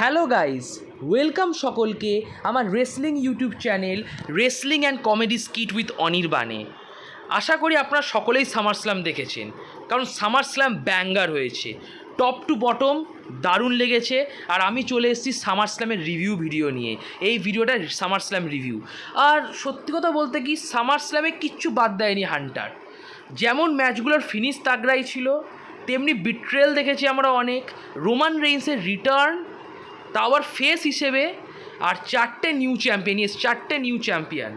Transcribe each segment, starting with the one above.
Hello guys, welcome সকলকে আমার wrestling YouTube channel wrestling and comedy skit with অনির্বাণে। আশা করি আপনারা সকলেই সামার স্ল্যাম দেখেছেন, কারণ সামার স্ল্যাম ব্যাঙ্গার হয়েছে, টপ টু বটম দারুণ লেগেছে। আর আমি চলে এসেছি সামার স্ল্যামের রিভিউ ভিডিও নিয়ে। এই ভিডিওটা সামার স্ল্যাম রিভিউ। আর সত্যি কথা বলতে কি, সামার স্ল্যামে কিচ্ছু বাদ দেয়নি হান্টার। যেমন ম্যাচগুলোর ফিনিশ তাগড়াই ছিল, তেমনি বিট্রেল দেখেছি আমরা অনেক, রোমান রেইন্সের রিটার্ন, তা আবার ফেস হিসেবে, আর চারটে নিউ চ্যাম্পিয়ন।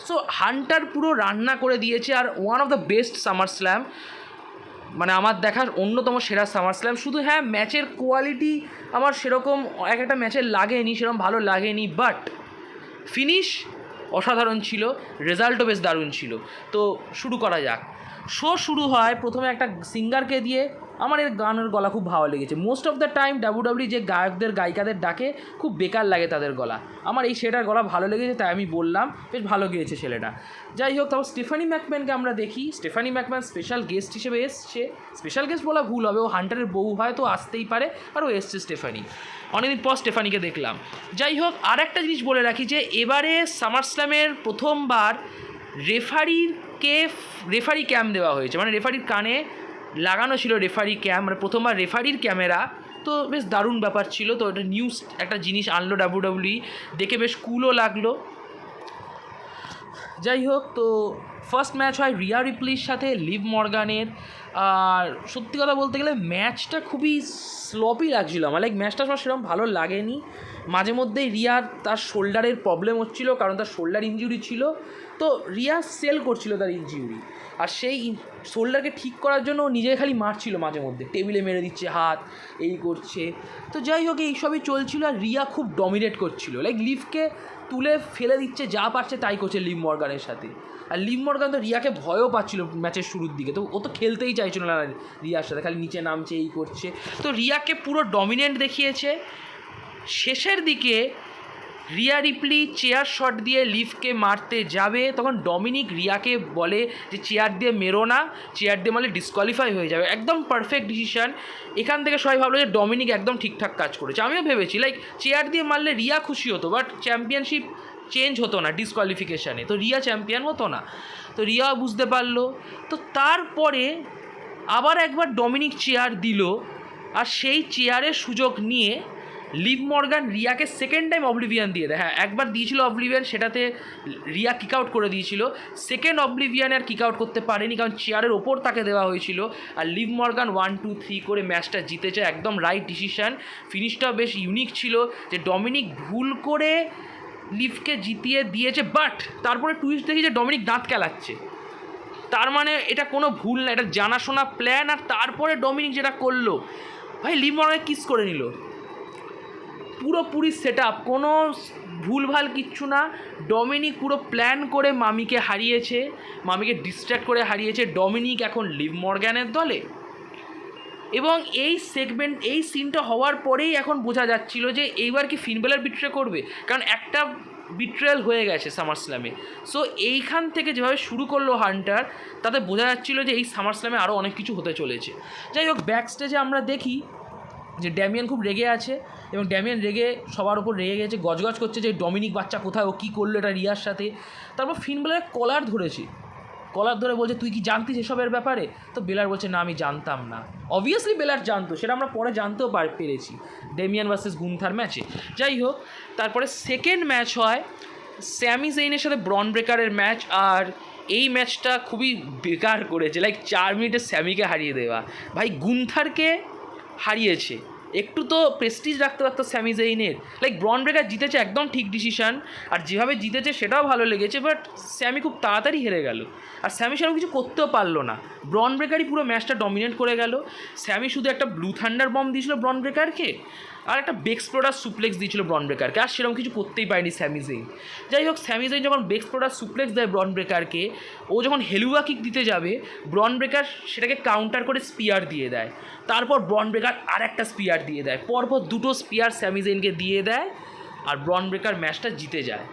সো হান্টার পুরো রান্না করে দিয়েছে। আর one of the best SummerSlam, মানে আমার দেখার অন্যতম সেরা সামার স্ল্যাম। শুধু হ্যাঁ, ম্যাচের কোয়ালিটি আমার সেরকম এক একটা ম্যাচের লাগেনি, সেরকম ভালো লাগেনি, বাট ফিনিশ অসাধারণ ছিল, রেজাল্টও বেশ দারুণ ছিল। তো শুরু করা যাক। শো শুরু হয় প্রথমে একটা সিঙ্গারকে দিয়ে। আমার এর গানের গলা খুব ভালো লেগেছে। Most of the time WWE যে গায়কদের গায়িকাদের ডাকে খুব বেকার লাগে তাদের গলা। আমার এই ছেলেটার গলা ভালো লেগেছে, তাই আমি বললাম বেশ ভালো গেয়েছে ছেলেটা। যাই হোক, তারপর স্টেফানি ম্যাকম্যানকে আমরা দেখি। স্টেফানি ম্যাকম্যান স্পেশাল গেস্ট হিসেবে এসছে। স্পেশাল গেস্ট বলা ভুল হবে, ও হান্টারের বউ হয় তো আসতেই পারে, আর ও এসছে স্টেফানি। অনেকদিন পর স্টেফানিকে দেখলাম। যাই হোক, আর একটা জিনিস বলে রাখি যে এবারে সামার স্ল্যামের প্রথমবার রেফারি ক্যাম দেওয়া হয়েছে, মানে রেফারির কানে লাগানো ছিল রেফারি ক্যাম, মানে প্রথমবার রেফারির ক্যামেরা। তো বেশ দারুণ ব্যাপার ছিল। তো এটা নিউজ একটা জিনিস আনলো ডাব্লিউডাব্লিউ, দেখে বেশ কুলও লাগলো। যাই হোক, তো ফার্স্ট ম্যাচ হয় রিয়া রিপ্লির সাথে লিভ মর্গানের। আর সত্যি কথা বলতে গেলে ম্যাচটা খুবই স্লপি লাগছিলো আমার, লাইক ম্যাচটা আমার সেরকম ভালো লাগেনি। মাঝে মধ্যেই রিয়ার তার শোল্ডারের প্রবলেম হচ্ছিলো, কারণ তার শোল্ডার ইনজুরি ছিল। তো রিয়া সেল করছিল তার ইনজুরি, আর সেই শোল্ডারকে ঠিক করার জন্য ও নিজে খালি মারছিল, মাঝে মধ্যে টেবিলে মেরে দিচ্ছে হাত, এই করছে। তো যাই হোক, এইসবই চলছিল। আর রিয়া খুব ডমিনেট করছিল, লাইক লিভকে তুলে ফেলে দিচ্ছে, যা পারছে তাই করছে লিভ মর্গানের সাথে। আর লিভ মর্গান তো রিয়াকে ভয়ও পাচ্ছিল ম্যাচের শুরুর দিকে, তো ও তো খেলতেই চাইছিল না রিয়ার সাথে, খালি নিচে নামছে, এই করছে। তো রিয়াকে পুরো ডমিনেন্ট দেখিয়েছে। শেষের দিকে রিয়া রিপ্লি চেয়ার শট দিয়ে লিভকে মারতে যাবে, তখন ডমিনিক রিয়াকে বলে যে চেয়ার দিয়ে মেরো না, চেয়ার দিয়ে মারলে ডিসকোয়ালিফাই হয়ে যাবে। একদম পারফেক্ট ডিসিশন। এখান থেকে সবাই ভাবলো যে ডমিনিক একদম ঠিকঠাক কাজ করেছে। আমিও ভেবেছি লাইক চেয়ার দিয়ে মারলে রিয়া খুশি হতো, বাট চ্যাম্পিয়নশিপ চেঞ্জ হতো না ডিসকোয়ালিফিকেশানে, তো রিয়া চ্যাম্পিয়ন হতো না। তো রিয়া বুঝতে পারলো। তো তারপরে আবার একবার ডমিনিক চেয়ার দিল, আর সেই চেয়ারের সুযোগ নিয়ে লিভ মর্গান রিয়াকে সেকেন্ড টাইম অবলিভিয়ান দিয়ে দেয়। হ্যাঁ, একবার দিয়েছিল অবলিভিয়ান, সেটাতে রিয়া কিক আউট করে দিয়েছিল। সেকেন্ড অবলিভিয়ানে আর কিক আউট করতে পারেনি, কারণ চেয়ারের ওপর তাকে দেওয়া হয়েছিল। আর লিভ মর্গান 1, 2, 3 করে ম্যাচটা জিতেছে, একদম রাইট ডিসিশান। ফিনিশটাও বেশ ইউনিক ছিল, যে ডমিনিক ভুল করে লিভকে জিতিয়ে দিয়েছে, বাট তারপরে টুইস্ট দেখি যে ডমিনিক দাঁত কেলাচ্ছে। তার মানে এটা কোনো ভুল না, এটা জানাশোনা প্ল্যান। আর তারপরে ডমিনিক যেটা করলো, ভাই লিভ মর্গান কিস করে নিল, পুরোপুরি সেট আপ, কোনো ভুলভাল কিচ্ছু না। ডমিনিক পুরো প্ল্যান করে মামিকে হারিয়েছে, মামিকে ডিস্ট্র্যাক্ট করে হারিয়েছে। ডমিনিক এখন লিভ মর্গানের দলে। এবং এই সিনটা হওয়ার পরেই এখন বোঝা যাচ্ছিল যে এইবার কি ফিন বেলার বিট্রে করবে, কারণ একটা বিট্রেয়াল হয়ে গেছে সামার স্ল্যামে। সো এইখান থেকে যেভাবে শুরু করলো হান্টার, তাতে বোঝা যাচ্ছিলো যে এই সামার স্ল্যামে আরও অনেক কিছু হতে চলেছে। যাই হোক, ব্যাক স্টেজে আমরা দেখি যে ড্যামিয়ান খুব রেগে আছে, এবং ড্যামিয়ান রেগে সবার ওপর রেগে গেছে, গজগজ করছে যে ডমিনিক বাচ্চা কোথায়, ও কী করলো এটা রিয়ার সাথে। তারপর ফিন বেলার কলার ধরে বলছে তুই কি জানতিস এসবের ব্যাপারে? তো বেলার বলছে না, আমি জানতাম না। অবভিয়াসলি বেলার জানতো, সেটা আমরা পরে জানতেও পেরেছি ডেমিয়ান ভার্সেস গুন্থার ম্যাচে। যাই হোক, তারপরে সেকেন্ড ম্যাচ হয় স্যামি জেইনের সাথে ব্রন ব্রেকারের ম্যাচ। আর এই ম্যাচটা খুবই বেকার করেছে, লাইক 4 মিনিটে স্যামিকে হারিয়ে দেওয়া। ভাই গুন্থারকে হারিয়েছে, একটু তো প্রেস্টিজ রাখতে পারতো স্যামি জেইনের। লাইক ব্রন ব্রেকার জিতেছে, একদম ঠিক ডিসিশান, আর যেভাবে জিতেছে সেটাও ভালো লেগেছে, বাট স্যামি খুব তাড়াতাড়ি হেরে গেল। আর স্যামি সেরকম কিছু করতেও পারলো না, ব্রন ব্রেকারই পুরো ম্যাচটা ডমিনেট করে গেল। স্যামি শুধু একটা ব্লু থান্ডার বম্ব দিয়েছিল ব্রন ব্রেকারকে, আর একটা বেক্সপ্লোডার সুপ্লেক্স দিয়েছিল ব্রন ব্রেকারকে, আর সেরকম কিছু করতেই পারেনি স্যামি জেইন। যাই হোক, স্যামি জেইন যখন বেক্সপ্লোডার সুপ্লেক্স দেয় ব্রন ব্রেকারকে, ও যখন হেলুয়া কিক দিতে যাবে, ব্রন ব্রেকার সেটাকে কাউন্টার করে স্পিয়ার দিয়ে দেয়। তারপর ব্রন ব্রেকার আর একটা স্পিয়ার দিয়ে দেয়, পরপর 2টো স্পিয়ার স্যামি জেইনকে দিয়ে দেয়, আর ব্রন ব্রেকার ম্যাচটা জিতে যায়।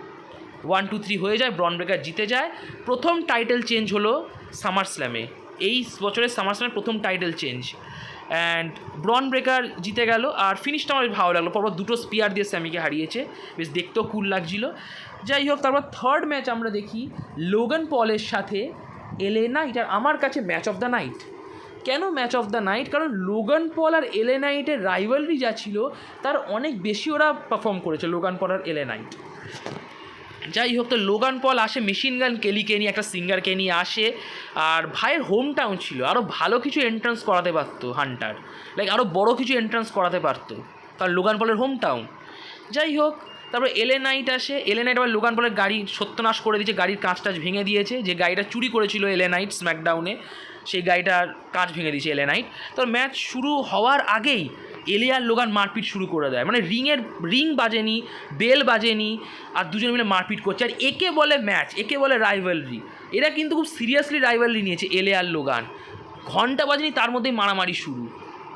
1, 2, 3 হয়ে যায়, ব্রন ব্রেকার জিতে যায়। প্রথম টাইটেল চেঞ্জ হলো সামার স্ল্যামে, এই বছরের সামার স্ল্যামের প্রথম টাইটেল চেঞ্জ। অ্যান্ড ব্রন ব্রেকার জিতে গেল। আর ফিনিশটা আমার বেশ ভালো লাগলো, পরপর দুটো স্পিয়ার দিয়ে স্যামিকে হারিয়েছে, বেশ দেখতেও কুল লাগছিল। যাই হোক, তারপর থার্ড ম্যাচ আমরা দেখি লোগান পলের সাথে এলএ নাইট, আর আমার কাছে ম্যাচ অফ দ্য নাইট। কেন ম্যাচ অফ দ্য নাইট? কারণ লোগান পল আর এলএ নাইটের রাইভালরি যা ছিল তার অনেক বেশি ওরা পারফর্ম করেছে, লোগান পল আর এলএ নাইট। যাই হোক, তো লোগান পল আসে মেশিন গান কেলিকে নিয়ে, একটা সিঙ্গারকে নিয়ে আসে, আর ভাইয়ের হোম টাউন ছিল, আরও ভালো কিছু এন্ট্রান্স করাতে পারতো হান্টার, লাইক আরও বড় কিছু এন্ট্রান্স করাতে পারতো, কারণ লোগান পলের হোম টাউন। যাই হোক, তারপরে এলএ নাইট আসে। এলএ নাইট আবার লোগান পলের গাড়ি সত্যনাশ করে দিয়েছে, গাড়ির কাঁচ টাচ ভেঙে দিয়েছে, যে গাড়িটা চুরি করেছিল এলএ নাইট স্ম্যাকডাউনে, সেই গাড়িটার কাঁচ ভেঙে দিয়েছে এলএ নাইট। তো ম্যাচ শুরু হওয়ার আগেই এলে আর লোগান মারপিট শুরু করে দেয়, মানে রিং বাজেনি, বেল বাজেনি, আর দুজন মিলে মারপিট করছে। আর একে বলে ম্যাচ, একে বলে রাইভালরি। এরা কিন্তু খুব সিরিয়াসলি রাইভালরি নিয়েছে এলে আর লোগান। ঘন্টা বাজেনি তার মধ্যেই মারামারি শুরু,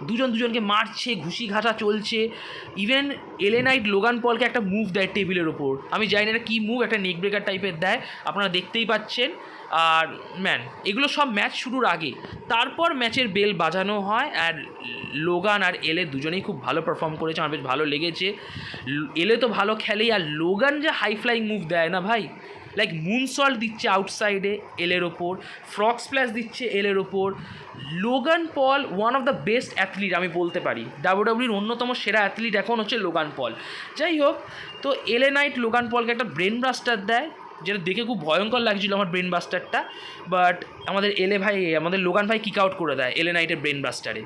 দুজনকে মারছে, ঘুষি ঘাটা চলছে। ইভেন এলএ নাইট লোগান পলকে একটা মুভ দেয় টেবিলের ওপর, আমি জানি না এটা কী মুভ, একটা নেক ব্রেকার টাইপের দেয়, আপনারা দেখতেই পাচ্ছেন। আর ম্যান, এগুলো সব ম্যাচ শুরুর আগে। তারপর ম্যাচের বেল বাজানো হয়, আর লোগান আর এলে দুজনেই খুব ভালো পারফর্ম করেছে, আমার বেশ ভালো লেগেছে। এলে তো ভালো খেলেই, আর লোগান যে হাই ফ্লাইং মুভ দেয় না ভাই, লাইক মুনসল্ট দিচ্ছে আউটসাইডে এলের ওপর, ফ্রগ স্প্ল্যাশ দিচ্ছে এলের ওপর। Logan Paul one of the best athlete আমি বলতে পারি, ডাব্লিউডাব্লিউর অন্যতম সেরা অ্যাথলিট এখন হচ্ছে লোগান পল। যাই হোক, তো এলএ নাইট লোগান পলকে একটা ব্রেন ব্রাস্টার দেয়, যেটা দেখে খুব ভয়ঙ্কর লাগছিল আমার ব্রেন ব্রাস্টারটা, বাট আমাদের লোগান ভাই কিক আউট করে দেয় এলএ নাইটের ব্রেন ব্রাস্টারে।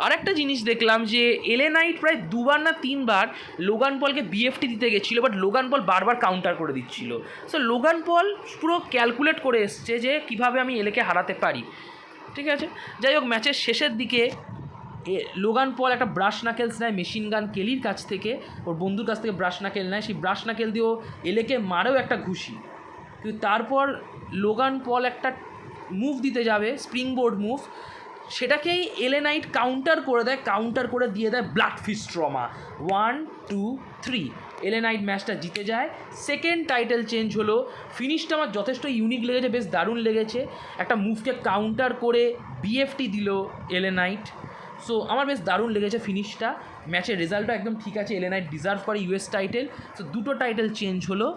আর একটা জিনিস দেখলাম যে এলএ নাইট প্রায় 2বার না 3বার লোগান পলকে বিএফটি দিতে গেছিলো, বাট লোগান পল বারবার কাউন্টার করে দিচ্ছিল। সো লোগান পল পুরো ক্যালকুলেট করে এসছে যে কীভাবে আমি এলেকে হারাতে পারি, ঠিক আছে। যাই হোক, ম্যাচের শেষের দিকে লোগান পল একটা ব্রাশ নাকেলস নেয় মেশিন গান কেলির কাছ থেকে, ওর বন্ধুর কাছ থেকে ব্রাশ নাকেল নেয়, সেই ব্রাশ নাকেল দিয়েও এলেকে মারেও একটা ঘুষি। কিন্তু তারপর লোগান পল একটা মুভ দিতে যাবে, স্প্রিং বোর্ড মুভ, সেটাকেই এলএ নাইট কাউন্টার করে দেয়, কাউন্টার করে দিয়ে দেয় blood fist trauma. 1 2 3 LA Knight ম্যাচটা জিতে যায়। সেকেন্ড টাইটেল চেঞ্জ হলো। ফিনিশটা আমার যথেষ্ট ইউনিক লেগেছে, বেশ দারুণ লেগেছে, একটা মুভকে কাউন্টার করে বিএফটি দিল এলএ নাইট। সো আমার বেশ দারুণ লেগেছে ফিনিশটা। ম্যাচের রেজাল্টও একদম ঠিক আছে, এলএ নাইট ডিজার্ভ করে ইউএস টাইটেল। সো দুটো টাইটেল চেঞ্জ হলো।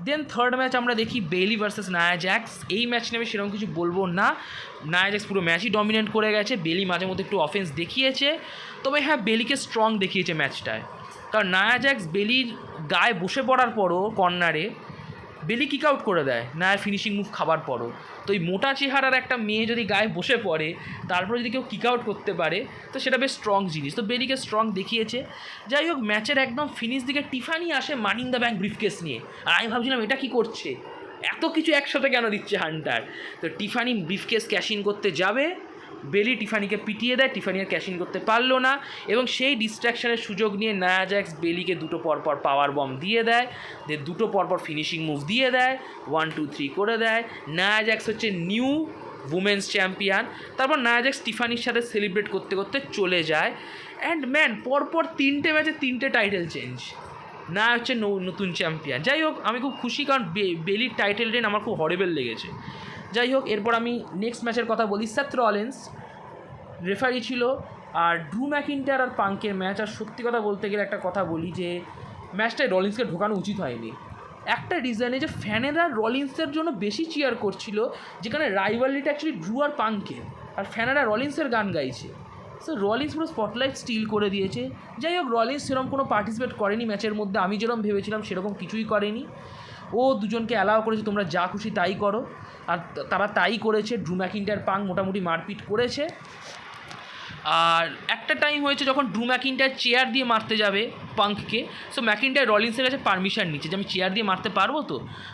দেন থার্ড ম্যাচ আমরা দেখি বেইলি ভার্সেস নায়া জ্যাক্স। এই ম্যাচ নিয়ে আমি সেরকম কিছু বলবো না, নায়া জ্যাক্স পুরো ম্যাচই ডমিনেট করে গেছে। বেইলি মাঝে মধ্যে একটু অফেন্স দেখিয়েছে, তবে হ্যাঁ বেইলিকে স্ট্রং দেখিয়েছে ম্যাচটায়, কারণ নায়া জ্যাক্স বেইলির গায়ে বসে পড়ার পরও কর্নারে বেইলি কিক আউট করে দেয় নায়ার ফিনিশিং মুভ খাবার পরও। তো এই মোটা চেহারার একটা মেয়ে যদি গায়ে বসে পড়ে, তারপরে যদি কেউ কিক আউট করতে পারে, তো সেটা বেশ স্ট্রং জিনিস। তো বেইলিকে স্ট্রং দেখিয়েছে। যাই হোক, ম্যাচের একদম ফিনিশ দিকে টিফানি আসে মানি ইন দ্য ব্যাঙ্ক ব্রিফকেস নিয়ে, আর আমি ভাবছিলাম এটা কি করছে, এত কিছু একসাথে কেন দিচ্ছে হান্টার। তো টিফানি ব্রিফকেস ক্যাশ ইন করতে যাবে, বেলি টিফানিকে পিটিয়ে দেয়, টিফানি আর ক্যাশ ইন করতে পারলো না, এবং সেই ডিস্ট্র্যাকশনের সুযোগ নিয়ে নায়া জ্যাক্স বেলিকে দুটো পরপর পাওয়ার বম দিয়ে দেয়, দুটো পরপর ফিনিশিং মুভ দিয়ে দেয়, 1 2 3 করে দেয়। নায়া জ্যাক্স হচ্ছে নিউ উমেন্স চ্যাম্পিয়ন। তারপর নায়া জ্যাক্স টিফানির সাথে সেলিব্রেট করতে করতে চলে যায়। অ্যান্ড ম্যান, পরপর 3টে ম্যাচে 3টে টাইটেল চেঞ্জ, না হচ্ছে নতুন চ্যাম্পিয়ন। যাই হোক, আমি খুব খুশি, কারণ বেলির টাইটেল রেন আমার খুব হরিবেল লেগেছে। যাই হোক, এরপর আমি নেক্সট ম্যাচের কথা বলি। সেথ রলিন্স রেফারি ছিল, আর ড্রু ম্যাকিন্টায়ার আর পাঙ্কের ম্যাচ। আর সত্যি কথা বলতে গেলে একটা কথা বলি, যে ম্যাচটায় রলিন্সকে ঢোকানো উচিত হয়নি। একটা রিজনে যে ফ্যানেরা রলিন্সের জন্য বেশি চিয়ার করছিল, যেখানে রাইভালরিটা অ্যাকচুয়ালি ড্রু আর পাঙ্কের, আর ফ্যানেরা রলিন্সের গান গাইছে। সো রলিন্স পুরো স্পটলাইট স্টিল করে দিয়েছে। যাই হোক, রলিন্স সেরকম কোনো পার্টিসিপেট করেনি ম্যাচের মধ্যে, আমি যেরকম ভেবেছিলাম সেরকম কিছুই করেনি। ও দুজনকে অ্যালাউ করেছে, তোমরা যা খুশি তাই করো, আর তারা তাই করেছে। ড্রু ম্যাকিন্টায়ার পাঙ্ক মোটামুটি মারপিট করেছে। আর একটা টাইম হয়েছে যখন ড্রু ম্যাকিন্টায়ার চেয়ার দিয়ে মারতে যাবে পাঙ্ককে, সো ম্যাকিন্টায়ার রলিন্সের কাছে পারমিশন নিচ্ছে যে আমি চেয়ার দিয়ে মারতে পারবো।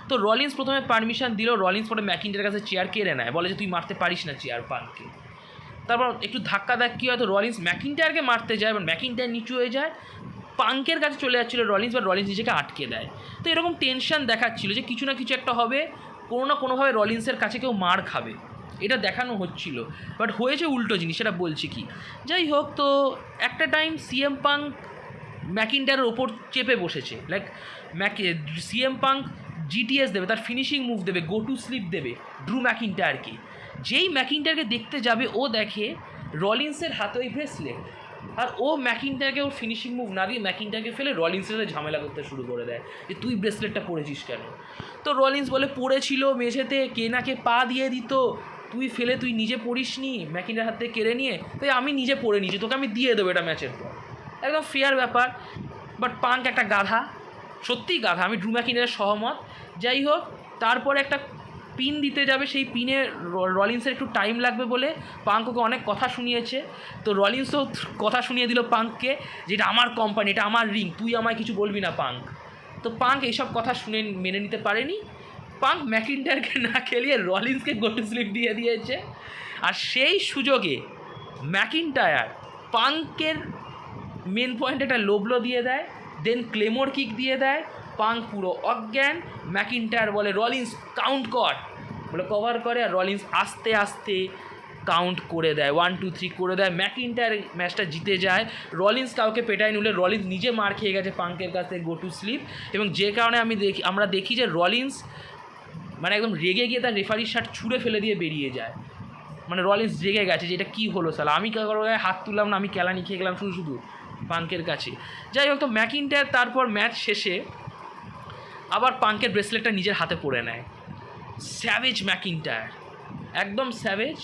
তো রলিন্স প্রথমে পারমিশন দিল, রলিন্স পরে ম্যাকিন্টায়ারের কাছে চেয়ার কেড়ে নেয়, বলে যে তুই মারতে পারিস না চেয়ার পাঙ্ককে। তারপর একটু ধাক্কি হয়, তো রলিন্স ম্যাকিন্টায়ারকে মারতে যায়, এবার ম্যাকিন্টায়ার নিচু হয়ে যায়, পাঙ্কের কাছে চলে যাচ্ছিলো রলিন্স, বা রলিন্স নিজেকে আটকে দেয়। তো এরকম টেনশন দেখাচ্ছিল যে কিছু না কিছু একটা হবে, কোনো না কোনোভাবে রলিন্সের কাছে কেউ মার খাবে, এটা দেখানো হচ্ছিল। বাট হয়েছে উল্টো জিনিস, সেটা বলছি কি। যাই হোক, তো একটা টাইম সিএম পাঙ্ক ম্যাকিন্টায়ারের ওপর চেপে বসেছে, লাইক সিএম পাঙ্ক জিটিএস দেবে, তার ফিনিশিং মুভ দেবে, গো টু স্লিপ দেবে ড্রু ম্যাকিন্টায়ারকে। যেই ম্যাকিন্টায়ারকে দেখতে যাবে, ও দেখে রলিন্সের হাতে ওই ব্রেসলেট, আর ও ম্যাকিনটাকে ওর ফিনিশিং মুভ না দিয়ে ম্যাকিনটাকে ফেলে রলিন্সের সাথে ঝামেলা করতে শুরু করে দেয় যে তুই ব্রেসলেটটা পরেছিস কেন। তো রলিন্স বলে পড়েছিল মেঝেতে, কে নাকে পা দিয়ে দিত, তুই ফেলে তুই নিজে পড়িসনি, ম্যাকিনের হাত থেকে কেড়ে নিয়ে, তাই আমি নিজে পড়ে নিয়েছি, তোকে আমি দিয়ে দেবো এটা ম্যাচের পর। একদম ফেয়ার ব্যাপার। বাট পাঙ্ক একটা গাধা, সত্যিই গাধা, আমি ড্রু ম্যাকিনের সহমত। যাই হোক, তারপরে একটা পিন দিতে যাবে, সেই পিনে রলিন্সের একটু টাইম লাগবে বলে পাঙ্ক ওকে অনেক কথা শুনিয়েছে। তো রলিন্সও কথা শুনিয়ে দিল পাঙ্ককে, যেটা আমার কোম্পানি, এটা আমার রিং, তুই আমায় কিছু বলবি না পাঙ্ক। তো পাঙ্ক এইসব কথা শুনে মেনে নিতে পারেনি। পাঙ্ক ম্যাকিনটায়ারকে না খেলিয়ে রলিন্সকে গো টু স্লিপ দিয়ে দিয়েছে। আর সেই সুযোগে ম্যাকিনটায়ার পাঙ্কের মেন পয়েন্টে একটা লোবলো দিয়ে দেয়, দেন ক্লেমোর কিক দিয়ে দেয়, পাঙ্ক পুরো অজ্ঞান। ম্যাকিনটায়ার বলে রলিন্স কাউন্ট কর, বলে কভার করে, আর রলিন্স আস্তে আস্তে কাউন্ট করে দেয়, 1 2 3 করে দেয়। ম্যাকিনটায়ার ম্যাচটা জিতে যায়। রলিন্স কাউকে পেটায় নিলে রলিন্স নিজে মার খেয়ে গেছে পাঙ্কের কাছ থেকে গো টু স্লিপ, এবং যে কারণে আমরা দেখি যে রলিন্স মানে একদম রেগে গিয়ে তার রেফারির শার্ট ছুঁড়ে ফেলে দিয়ে বেরিয়ে যায়। মানে রলিন্স রেগে গেছে যে এটা কী হলো সালা, আমি কারোর গায়ে হাত তুললাম না, আমি কেলানি খেয়ে গেলাম শুধু শুধু পাঙ্কের কাছে। যাই হোক, তো ম্যাকিনটায়ার তারপর ম্যাচ শেষে আবার পাঙ্কের ব্রেসলেটটা নিজের হাতে পরে নেয়। স্যাভেজ ম্যাকিনটায়ার, একদম স্যাভেজ।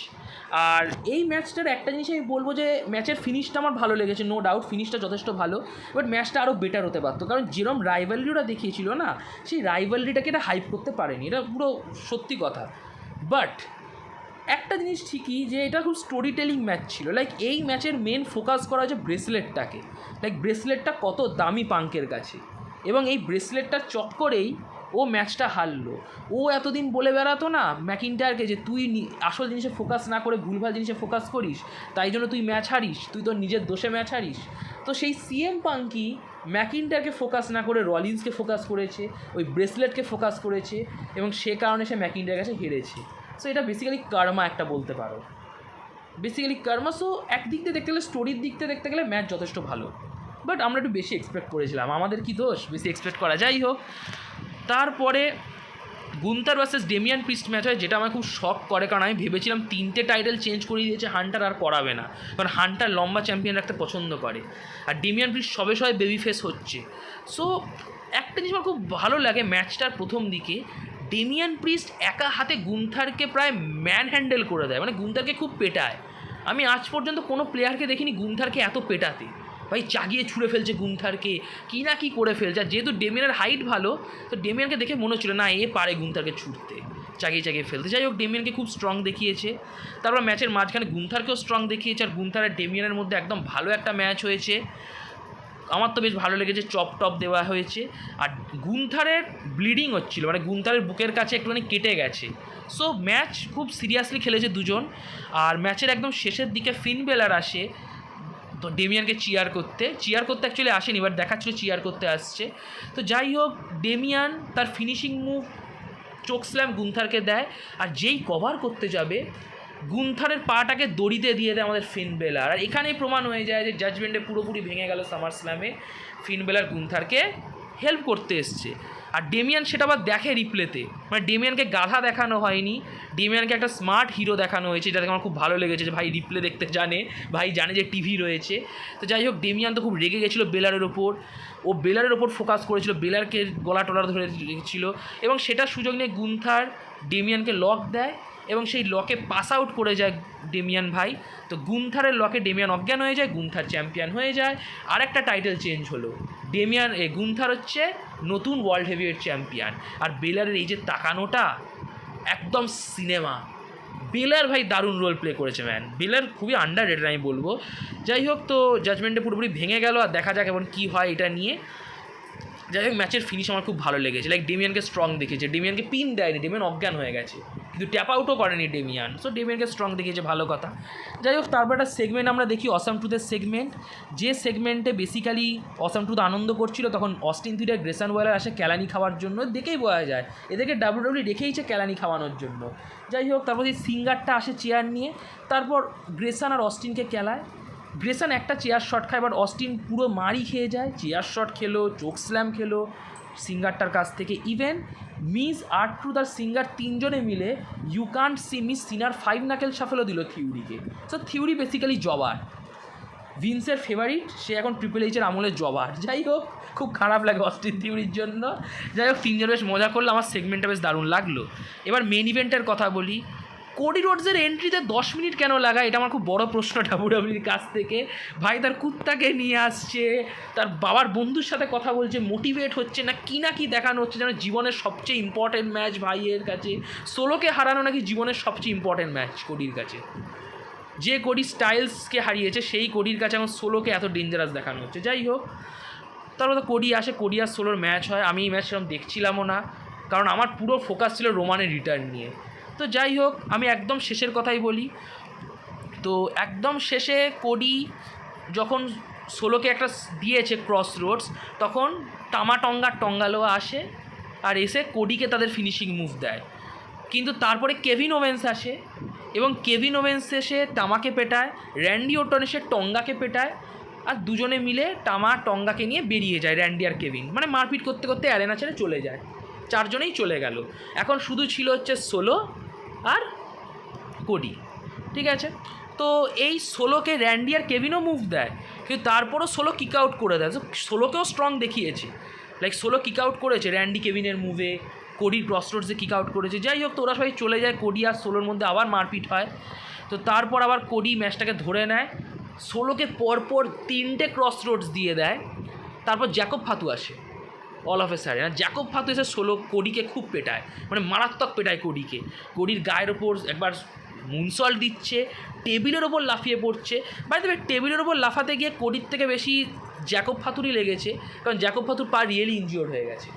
আর এই ম্যাচটার একটা জিনিস আমি বলবো যে ম্যাচের ফিনিশটা আমার ভালো লেগেছে, নো ডাউট ফিনিশটা যথেষ্ট ভালো, বাট ম্যাচটা আরও বেটার হতে পারতো, কারণ যেরকম রাইভালরিটা দেখিয়েছিল না, সেই রাইভালরিটাকে এটা হাইপ করতে পারেনি, এটা পুরো সত্যি কথা। বাট একটা জিনিস ঠিকই যে এটা খুব স্টোরি টেলিং ম্যাচ ছিল। লাইক এই ম্যাচের মেন ফোকাস করা হয়েছে ব্রেসলেটটাকে, লাইক ব্রেসলেটটা কত দামি পাঙ্কের কাছে, এবং এই ব্রেসলেটটার চক্করেই ও ম্যাচটা হারলো। ও এতদিন বলে বেড়াতো না ম্যাকিনটায়ারকে যে তুই আসল জিনিসে ফোকাস না করে ভুলভাল জিনিসে ফোকাস করিস, তাই জন্য তুই ম্যাচ হারিস, তুই তোর নিজের দোষে ম্যাচ হারিস। তো সেই সিএম পাঙ্কি ম্যাকিনটায়ারকে ফোকাস না করে রলিন্সকে ফোকাস করেছে, ওই ব্রেসলেটকে ফোকাস করেছে, এবং সে কারণে সে ম্যাকিনটায়ারের কাছে হেরেছে। সো এটা বেসিক্যালি কার্মা একটা বলতে পারো, বেসিক্যালি কার্মা। সো একদিক দিয়ে দেখতে গেলে, স্টোরির দিক দিয়ে দেখতে গেলে ম্যাচ যথেষ্ট ভালো, বাট আমরা একটু বেশি এক্সপেক্ট করেছিলাম, আমাদের কি দোষ বেশি এক্সপেক্ট করা। যাই হোক, তারপরে Gunther versus Damian priest match হয়, যেটা আমার খুব শক করে, কারণ আমি ভেবেছিলাম 3টে টাইটেল চেঞ্জ করে দিয়েছে হান্টার, আর করাবে না, কারণ হান্টার লম্বা চ্যাম্পিয়ন রাখতে পছন্দ করে, আর ডেমিয়ান প্রিস্ট সবে সবে বেবি ফেস হচ্ছে। সো একটা জিনিস আমার খুব ভালো লাগে ম্যাচটার প্রথম দিকে, ডেমিয়ান প্রিস্ট একা হাতে গুন্থারকে প্রায় ম্যান হ্যান্ডেল করে দেয়, মানে গুন্থারকে খুব পেটায়। আমি আজ পর্যন্ত কোনো প্লেয়ারকে দেখিনি গুন্থারকে এত পেটাতে, ভাই চাগিয়ে ছুঁড়ে ফেলছে গুন্থারকে, কী না কী করে ফেলছে। আর যেহেতু ডেমিয়ানের হাইট ভালো, তো ডেমিয়ানকে দেখে মনে হচ্ছিল না এ পারে গুন্থারকে ছুটতে, চাগিয়ে চাগিয়ে ফেলতে। যাই হোক, ডেমিয়ানকে খুব স্ট্রং দেখিয়েছে। তারপর ম্যাচের মাঝখানে গুন্থারকেও স্ট্রং দেখিয়েছে, আর গুন্থার আর ডেমিয়ানের মধ্যে একদম ভালো একটা ম্যাচ হয়েছে। আমার তো বেশ ভালো লেগেছে, চপ টপ দেওয়া হয়েছে, আর গুন্থারের ব্লিডিং হচ্ছিল, মানে গুন্থারের বুকের কাছে একটুখানি কেটে গেছে। সো ম্যাচ খুব সিরিয়াসলি খেলেছে দুজন। আর ম্যাচের একদম শেষের দিকে ফিন বেলার আসে তো ডেমিয়ানকে চিয়ার করতে অ্যাকচুয়ালি আসেনি, বাট দেখাচ্ছিল চিয়ার করতে আসছে। তো যাই হোক, ডেমিয়ান তার ফিনিশিং মুভ চোক স্ল্যাম গুন্থারকে দেয়, আর যেই কভার করতে যাবে গুন্থারের পাটাকে দড়িতে দিয়ে দেয় আমাদের ফিন বেলার। আর এখানেই প্রমাণ হয়ে যায় যে জাজমেন্টে পুরোপুরি ভেঙে গেল সামার স্ল্যামে, ফিন বেলার গুন্থারকে হেল্প করতে এসছে। আর ডেমিয়ান সেটা আবার দেখে রিপ্লেতে, মানে ডেমিয়ানকে গাধা দেখানো হয়নি, ডেমিয়ানকে একটা স্মার্ট হিরো দেখানো হয়েছে, যেটা আমার খুব ভালো লেগেছে যে ভাই রিপ্লে দেখতে জানে, ভাই জানে যে টিভি রয়েছে। তো যাই হোক, ডেমিয়ান তো খুব রেগে গেছিলো বেলারের ওপর, ও বেলারের ওপর ফোকাস করেছিল, বেলারকে গলা টলার ধরে রেখেছিল, এবং সেটার সুযোগ নিয়ে গুন্থার ডেমিয়ানকে লক দেয়, এবং সেই লকে পাস আউট করে যায় ডেমিয়ান ভাই। তো গুন্থারের লকে ডেমিয়ান অজ্ঞান হয়ে যায়, গুন্থার চ্যাম্পিয়ন হয়ে যায়। আর একটা টাইটেল চেঞ্জ হলো, গুন্থার হচ্ছে নতুন ওয়ার্ল্ড হেভিওয়েট চ্যাম্পিয়ন। আর বেলারের এই যে তাকানোটা একদম সিনেমা, বেলার ভাই দারুণ রোল প্লে করেছে ম্যান, বেলার খুবই আন্ডাররেটেড আমি বলবো। যাই হোক, তো জাজমেন্টে পুরোপুরি ভেঙে গেল, আর দেখা যাক এখন কী হয় এটা নিয়ে। যাই হোক, ম্যাচের ফিনিশ আমার খুব ভালো লেগেছে, লাইক ডেমিয়ানকে স্ট্রং দেখেছে, ডেমিয়ানকে পিন দেয়নি, ডেমিয়ান অজ্ঞান হয়ে গেছে কিন্তু ট্যাপ আউটও করেনি ডেমিয়ান, সো ডেমিয়ানকে স্ট্রং দেখিয়েছে, ভালো কথা। যাই হোক, তারপর একটা সেগমেন্ট আমরা দেখি, অসাম ট্রুথের সেগমেন্ট, যে সেগমেন্টে বেসিক্যালি অসাম ট্রুথ আনন্দ করছিল, তখন অস্টিন থিরি আর গ্রেসন ওয়ালার আসে ক্যালানি খাওয়ার জন্য, দেখেই বোঝা যায় এদেরকে ডাব্লিউডাব্লিউ রেখেইছে ক্যালানি খাওয়ানোর জন্য। যাই হোক, তারপর এই সিঙ্গারটা আসে চেয়ার নিয়ে, তারপর গ্রেসন আর অস্টিনকে খেলায়। গ্রেসন একটা চেয়ার শট খায়, বাট অস্টিন পুরো মারি খেয়ে যায়, চেয়ার শট খেলো, চোক স্ল্যাম খেলো সিঙ্গারটার কাছ থেকে। ইভেন মিস আর্ট্রুথ আর সিঙ্গার তিনজনে মিলে ইউ কান্ট সি মিস সিনার 5 নাকেল সাফেলও দিল থিউরিকে। সো থিউরি বেসিক্যালি জবার, ভিন্সের ফেভারিট, সে এখন ট্রিপল এইচের আমলের জবার। যাই হোক, খুব খারাপ লাগে অস্টিন থিউরির জন্য। যাই হোক, তিনজন বেশ মজা করলো, আমার সেগমেন্টটা বেশ দারুণ লাগলো। এবার মেন ইভেন্টের কথা বলি। কোডি রোডসের এন্ট্রিতে 10 মিনিট কেন লাগা, এটা আমার খুব বড় প্রশ্ন ডাব্লিউডাব্লিউইর কাছ থেকে। ভাই তার কুত্তাকে নিয়ে আসছে, তার বাবার বন্ধুর সাথে কথা বলছে, মোটিভেট হচ্ছে না কি দেখানো হচ্ছে যেন জীবনের সবচেয়ে ইম্পর্টেন্ট ম্যাচ ভাইয়ের কাছে। সোলোকে হারানো নাকি জীবনের সবচেয়ে ইম্পর্টেন্ট ম্যাচ কোডির কাছে। যে কোডি স্টাইলসকে হারিয়েছে সেই কোডির কাছে এখন সোলোকে এত ডেঞ্জারাস দেখানো হচ্ছে। যাই হোক, তারপর তো কোডি আসে, কোডি আর সোলোর ম্যাচ হয়। আমি এই ম্যাচ সেরকম দেখছিলামও না, কারণ আমার পুরো ফোকাস ছিল রোমানের রিটার্ন নিয়ে। তো যাই হোক, আমি একদম শেষের কথাই বলি। তো একদম শেষে কোডি যখন সোলোকে একটা দিয়েছে ক্রস রোডস, তখন টঙ্গালো আসে আর এসে কোডিকে তাদের ফিনিশিং মুভ দেয়। কিন্তু তারপরে কেভিন ওভেন্স আসে এবং কেভিন ওভেন্স এসে টামাকে পেটায়, র্যান্ডি ওটন এসে টঙ্গাকে পেটায়, আর দুজনে মিলে টঙ্গাকে নিয়ে বেরিয়ে যায় র্যান্ডি আর কেভিন। মানে মারপিট করতে করতে অ্যারেনা ছেড়ে চলে যায়, চারজনেই চলে গেল। এখন শুধু ছিল হচ্ছে সোলো আর কোডি, ঠিক আছে। তো এই সোলোকে র্যান্ডি আর কেভিনও মুভ দেয়, কিন্তু তারপরও সোলো কিক আউট করে দেয়। তো সোলোকেও স্ট্রং দেখিয়েছে, লাইক সোলো কিক আউট করেছে র্যান্ডি কেভিনের মুভে, কোডির ক্রসরোডসে কিক আউট করেছে। যাই হোক, তো ওরা সবাই চলে যায়, কোডি আর সোলোর মধ্যে আবার মারপিট হয়। তো তারপর আবার কোডি ম্যাচটাকে ধরে নেয়, সোলোকে পরপর 3টে ক্রসরোডস দিয়ে দেয়। তারপর জ্যাকব ফাতু আসে all of a side. Jacob Fatu এসে সোলো কোডিকে খুব পেটায়, মানে মারাত্মক পেটায় কোডিকে। কোডির গায়ের ওপর একবার মুনসল্ট দিচ্ছে, টেবিলের ওপর লাফিয়ে পড়ছে। বাই দ্য ওয়ে, টেবিলের ওপর লাফাতে গিয়ে কোডির থেকে বেশি জ্যাকব ফাতুরই লেগেছে, কারণ জ্যাকব ফাতুর পা রিয়েলি ইনজিওর্ড হয়ে গেছে।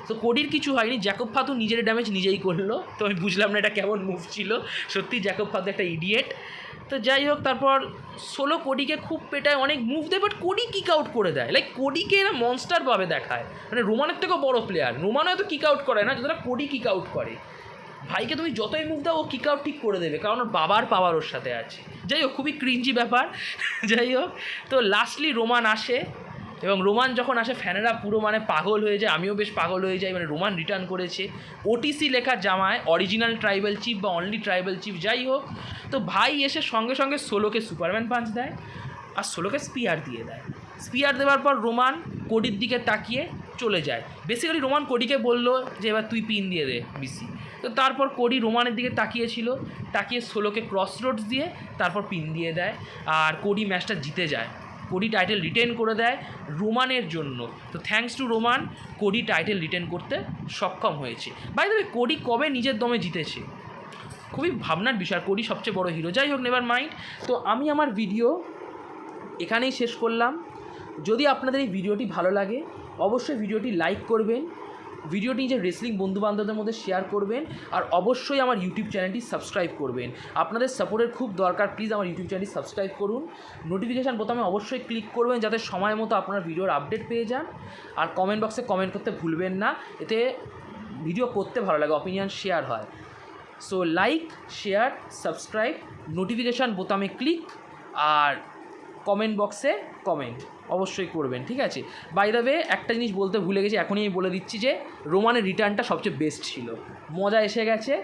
তো কোডির কিছু হয়নি, জ্যাকব ফাতু নিজের ড্যামেজ নিজেই করলো। তো আমি বুঝলাম না এটা কেমন মুভ ছিল, সত্যি জ্যাকব ফাতু একটা ইডিয়েট। তো যাই হোক, তারপর সোলো কোডিকে খুব পেটায়, অনেক মুভ দেয়, বাট কোডি কিক আউট করে দেয়। লাইক কোডিকে এরা মনস্টারভাবে দেখায়, মানে রোমানের থেকেও বড় প্লেয়ার। রোমান হয়তো কিক আউট করে না, যতটা কোডি কিক আউট করে। ভাইকে তুমি যতই মুভ দাও ও কিক আউট ঠিক করে দেবে, কারণ ওর বাবার পাওয়ার ওর সাথে আছে। যাই হোক, খুবই ক্রিঞ্জি ব্যাপার। যাই হোক, তো লাস্টলি রোমান আসে, এবং রোমান যখন আসে ফ্যানেরা পুরো মানে পাগল হয়ে যায়, আমিও বেশ পাগল হয়ে যাই। মানে রোমান রিটার্ন করেছে, ওটিসি লেখা জামায়, অরিজিনাল ট্রাইবাল চিফ বা অনলি ট্রাইবাল চিফ। যাই হোক, তো ভাই এসে সঙ্গে সঙ্গে সোলোকে সুপারম্যান পাঞ্চ দেয় আর সোলোকে স্পিয়ার দিয়ে দেয়। স্পিয়ার দেওয়ার পর রোমান কোডির দিকে তাকিয়ে চলে যায়। বেসিক্যালি রোমান কোডিকে বললো যে এবার তুই পিন দিয়ে দে বিসি। তো তারপর কোডি রোমানের দিকে তাকিয়েছিল, তাকিয়ে সোলোকে ক্রস রোডস দিয়ে তারপর পিন দিয়ে দেয়, আর কোডি ম্যাচটা জিতে যায়। কোডি টাইটেল রিটেন করে দেয় রোমানের জন্য। তো thanks to Roman, Cody title written করতে সক্ষম হয়েছে। বাই দ্য ওয়ে, কোডি কবে নিজের দমে জিতেছে, খুবই ভাবনার বিষয়। কোডি সবচেয়ে বড় হিরো। যাই হোক, নেভার মাইন্ড। তো আমি আমার ভিডিও এখানেই শেষ করলাম। যদি আপনাদের এই ভিডিওটি ভালো লাগে, অবশ্যই ভিডিওটি লাইক করবেন, ভিডিওটি নিজের রেসলিং বন্ধুবান্ধবদের মধ্যে শেয়ার করবেন, আর অবশ্যই আমার ইউটিউব চ্যানেলটি সাবস্ক্রাইব করবেন। আপনাদের সাপোর্টের খুব দরকার, প্লিজ আমার ইউটিউব চ্যানেলটি সাবস্ক্রাইব করুন। নোটিফিকেশান বোতামে অবশ্যই ক্লিক করবেন যাতে সময় মতো আপনারা ভিডিওর আপডেট পেয়ে যান। আর কমেন্ট বক্সে কমেন্ট করতে ভুলবেন না, এতে ভিডিও করতে ভালো লাগে, অপিনিয়ন শেয়ার হয়। So like, share, subscribe, notification বোতামে ক্লিক, আর কমেন্ট বক্সে কমেন্ট অবশ্যই করবেন, ঠিক আছে। বাই দ্য ওয়ে, একটা জিনিস বলতে ভুলে গেছি, এখনই আমি বলে দিচ্ছি যে রোমানের রিটার্নটা সবচেয়ে বেস্ট ছিল, মজা এসে গেছে।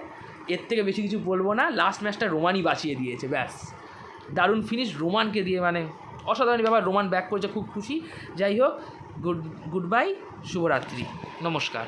এর থেকে বেশি কিছু বলবো না। লাস্ট ম্যাচটা রোমানই বাঁচিয়ে দিয়েছে, ব্যাস দারুণ ফিনিশ রোমানকে দিয়ে, মানে অসাধারণ ব্যাপার। রোমান ব্যাক করেছে, খুব খুশি। যাই হোক, গুড বাই, শুভরাত্রি, নমস্কার।